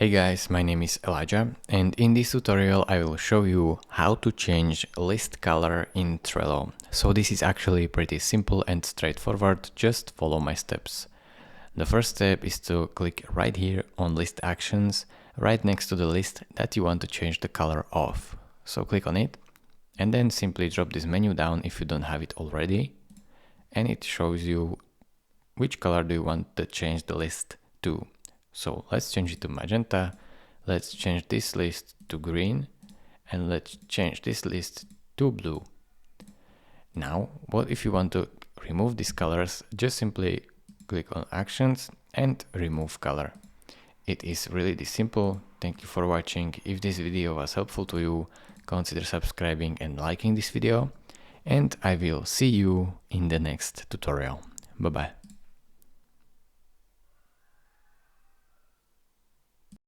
Hey guys, my name is Elijah, and in this tutorial I will show you how to change list color in Trello. So this is actually pretty simple and straightforward, just follow my steps. The first step is to click right here on list actions, right next to the list that you want to change the color of. So click on it, and then simply drop this menu down if you don't have it already, and it shows you which color do you want to change the list to. So let's change it to magenta, let's change this list to green, and let's change this list to blue. Now, what if you want to remove these colors? Just simply click on actions and remove color. It is really this simple. Thank you for watching. If this video was helpful to you, consider subscribing and liking this video, and I will see you in the next tutorial. Bye bye.